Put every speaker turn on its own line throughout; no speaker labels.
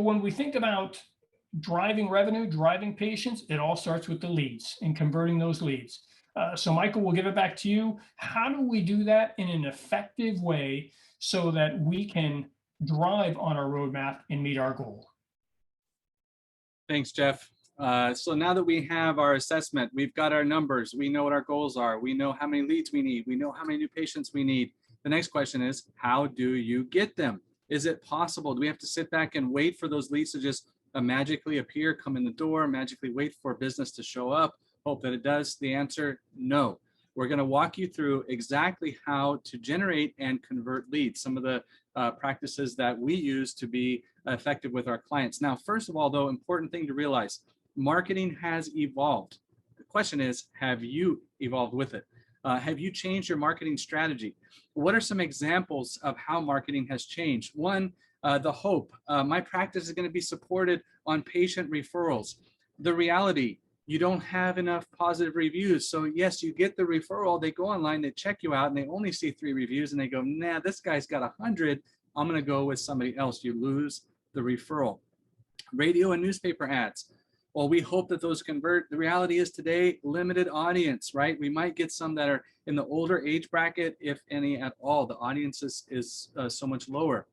When we think about driving revenue, driving patients, it all starts with the leads and converting those leads. So Michael, we'll give it back to you. How do we do that in an effective way so that we can drive on our roadmap and meet our goal?
Thanks, Jeff. So now that we have our assessment, we've got our numbers, we know what our goals are, we know how many leads we need, we know how many new patients we need. The next question is, how do you get them? Is it possible? Do we have to sit back and wait for those leads to just magically appear, come in the door, magically wait for business to show up, hope that it does? The answer, no. We're going to walk you through exactly how to generate and convert leads, some of the practices that we use to be effective with our clients. Now, first of all, though, important thing to realize, marketing has evolved. The question is, have you evolved with it? Have you changed your marketing strategy? What are some examples of how marketing has changed? One, the hope. My practice is going to be supported on patient referrals. The reality, you don't have enough positive reviews. So yes, you get the referral, they go online, they check you out, and they only see 3 reviews, and they go, nah, this guy's got 100. I'm going to go with somebody else. You lose the referral. Radio and newspaper ads. Well, we hope that those convert. The reality is today, limited audience, right? We might get some that are in the older age bracket, if any at all. The audience is so much lower.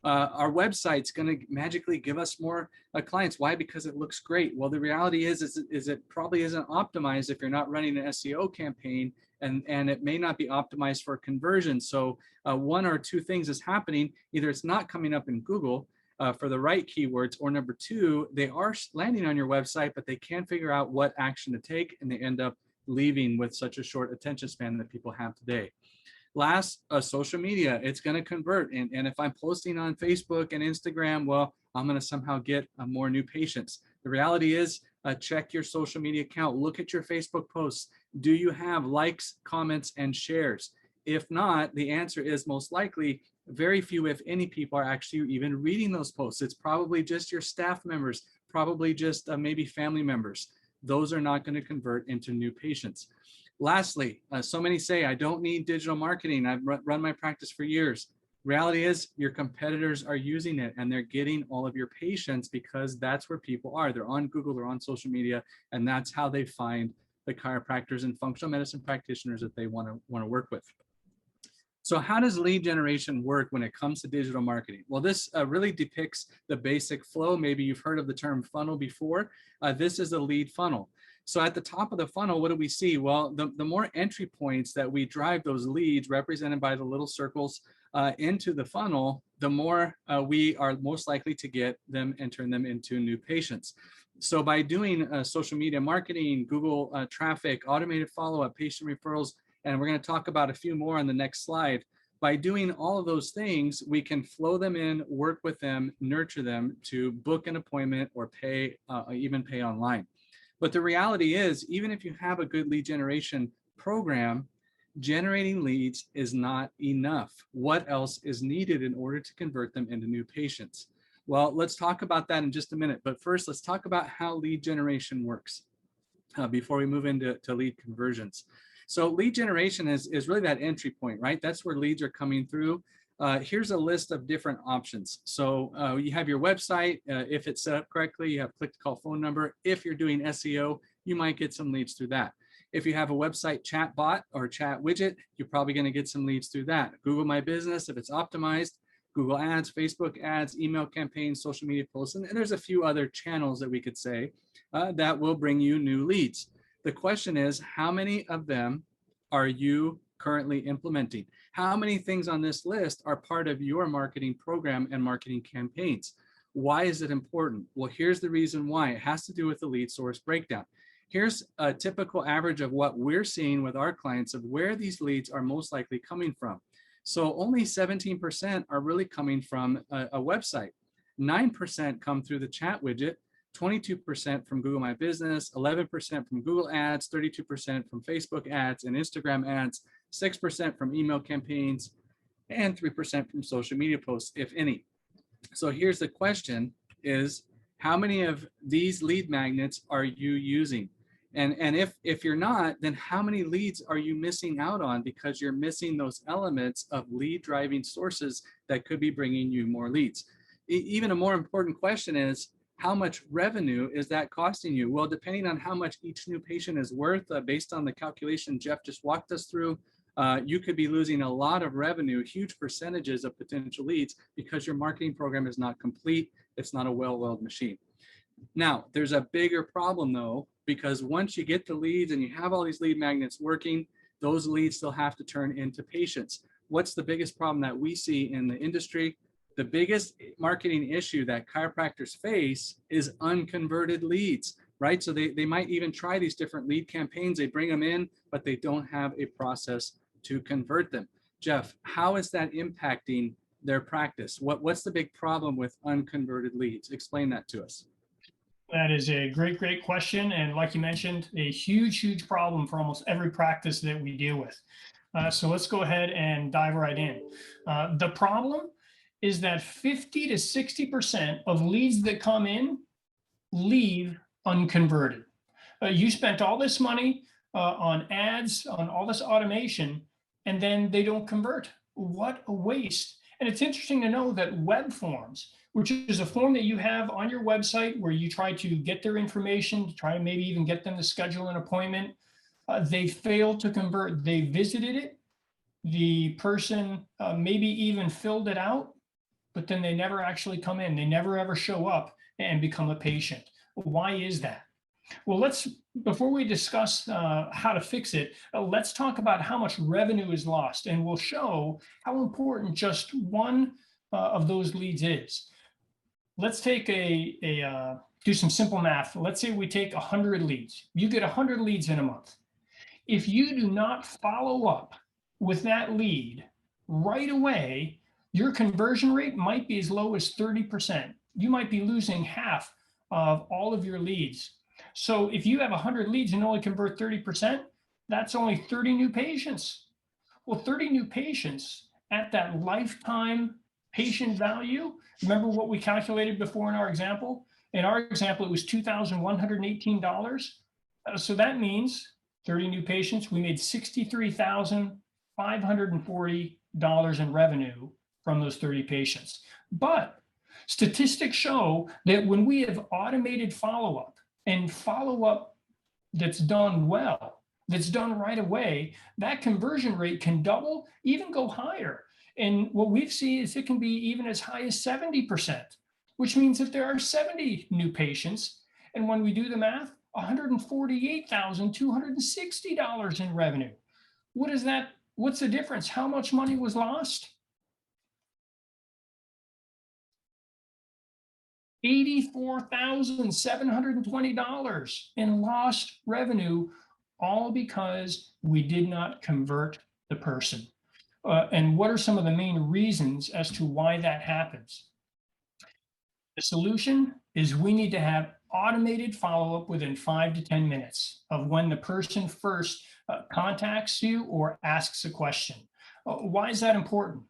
Our website's going to magically give us more clients. Why? Because it looks great. Well, the reality is it probably isn't optimized if you're not running an SEO campaign, and it may not be optimized for conversion. So one or two things is happening. Either it's not coming up in Google for the right keywords, or number two, they are landing on your website, but they can't figure out what action to take, and they end up leaving with such a short attention span that people have today. Last, social media, it's going to convert. And if I'm posting on Facebook and Instagram, well, I'm going to somehow get more new patients. The reality is, check your social media account, look at your Facebook posts. Do you have likes, comments, and shares? If not, the answer is most likely very few, if any, people are actually even reading those posts. It's probably just your staff members, probably just maybe family members. Those are not going to convert into new patients. Lastly, so many say, I don't need digital marketing. I've run my practice for years. Reality is, your competitors are using it, and they're getting all of your patients because that's where people are. They're on Google, they're on social media, and that's how they find the chiropractors and functional medicine practitioners that they want to work with. So how does lead generation work when it comes to digital marketing? Well, this really depicts the basic flow. Maybe you've heard of the term funnel before. This is a lead funnel. So at the top of the funnel, what do we see? Well, the more entry points that we drive those leads, represented by the little circles, into the funnel, the more we are most likely to get them and turn them into new patients. So by doing social media marketing, Google traffic, automated follow-up, patient referrals, and we're going to talk about a few more on the next slide. By doing all of those things, we can flow them in, work with them, nurture them to book an appointment or pay, even pay online. But the reality is, even if you have a good lead generation program, generating leads is not enough. What else is needed in order to convert them into new patients? Well, let's talk about that in just a minute. But first, let's talk about how lead generation works before we move into lead conversions. So lead generation is really that entry point, right? That's where leads are coming through. Here's a list of different options. So you have your website. If it's set up correctly, you have click to call phone number. If you're doing SEO, you might get some leads through that. If you have a website chat bot or chat widget, you're probably going to get some leads through that. Google My Business, if it's optimized, Google Ads, Facebook ads, email campaigns, social media posts, and there's a few other channels that we could say that will bring you new leads. The question is, how many of them are you currently implementing? How many things on this list are part of your marketing program and marketing campaigns? Why is it important? Well, here's the reason why. It has to do with the lead source breakdown. Here's a typical average of what we're seeing with our clients of where these leads are most likely coming from. So only 17% are really coming from a website. 9% come through the chat widget, 22% from Google My Business, 11% from Google Ads, 32% from Facebook ads and Instagram ads, 6% from email campaigns, and 3% from social media posts, if any. So here's the question is, how many of these lead magnets are you using? And if you're not, then how many leads are you missing out on because you're missing those elements of lead driving sources that could be bringing you more leads? Even a more important question is, how much revenue is that costing you? Well, depending on how much each new patient is worth, based on the calculation Jeff just walked us through, you could be losing a lot of revenue, huge percentages of potential leads, because your marketing program is not complete. It's not a well-oiled machine. Now, there's a bigger problem though, because once you get the leads and you have all these lead magnets working, those leads still have to turn into patients. What's the biggest problem that we see in the industry? The biggest marketing issue that chiropractors face is unconverted leads, right? So they might even try these different lead campaigns, they bring them in, but they don't have a process to convert them. Jeff, how is that impacting their practice? What's the big problem with unconverted leads? Explain that to us.
That is a great, great question. And like you mentioned, a huge, huge problem for almost every practice that we deal with. So let's go ahead and dive right in. The problem is that 50 to 60% of leads that come in leave unconverted. You spent all this money on ads, on all this automation, and then they don't convert. What a waste. And it's interesting to know that web forms, which is a form that you have on your website where you try to get their information, to try to maybe even get them to schedule an appointment, they failed to convert. They visited it. The person maybe even filled it out, but then they never actually come in. They never ever show up and become a patient. Why is that? Well, before we discuss how to fix it, let's talk about how much revenue is lost, and we'll show how important just one of those leads is. Let's take do some simple math. Let's say we take 100 leads. You get 100 leads in a month. If you do not follow up with that lead right away, your conversion rate might be as low as 30%. You might be losing half of all of your leads. So if you have 100 leads and only convert 30%, that's only 30 new patients. Well, 30 new patients at that lifetime patient value, remember what we calculated before in our example? In our example, it was $2,118. So that means 30 new patients, we made $63,540 in revenue from those 30 patients. But statistics show that when we have automated follow-up, and follow-up that's done well, that's done right away, that conversion rate can double, even go higher. And what we've seen is it can be even as high as 70%, which means that there are 70 new patients. And when we do the math, $148,260 in revenue. What is that? What's the difference? How much money was lost? $84,720 in lost revenue, all because we did not convert the person. And what are some of the main reasons as to why that happens? The solution is we need to have automated follow-up within 5 to 10 minutes of when the person first contacts you or asks a question. Why is that important?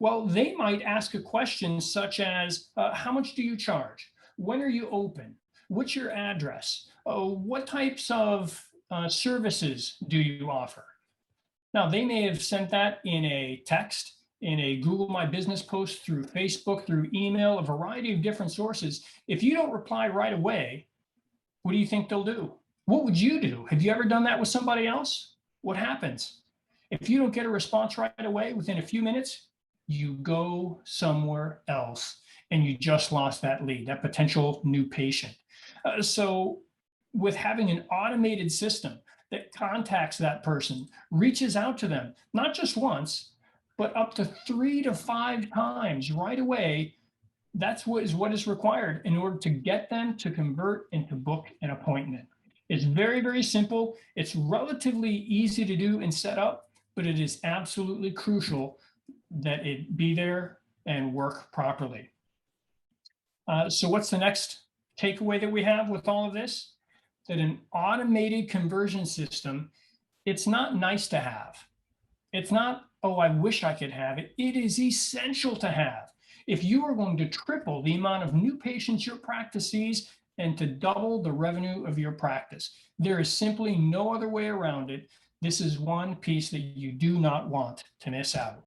Well, they might ask a question such as, how much do you charge? When are you open? What's your address? What types of services do you offer? Now, they may have sent that in a text, in a Google My Business post, through Facebook, through email, a variety of different sources. If you don't reply right away, what do you think they'll do? What would you do? Have you ever done that with somebody else? What happens? If you don't get a response right away within a few minutes, you go somewhere else and you just lost that lead, that potential new patient. So with having an automated system that contacts that person, reaches out to them, not just once, but up to 3 to 5 times right away, that's what is required in order to get them to convert and to book an appointment. It's very, very simple. It's relatively easy to do and set up, but it is absolutely crucial that it be there and work properly. So what's the next takeaway that we have with all of this? That an automated conversion system, it's not nice to have. It's not, oh, I wish I could have it. It is essential to have. If you are going to triple the amount of new patients your practice sees and to double the revenue of your practice, there is simply no other way around it. This is one piece that you do not want to miss out.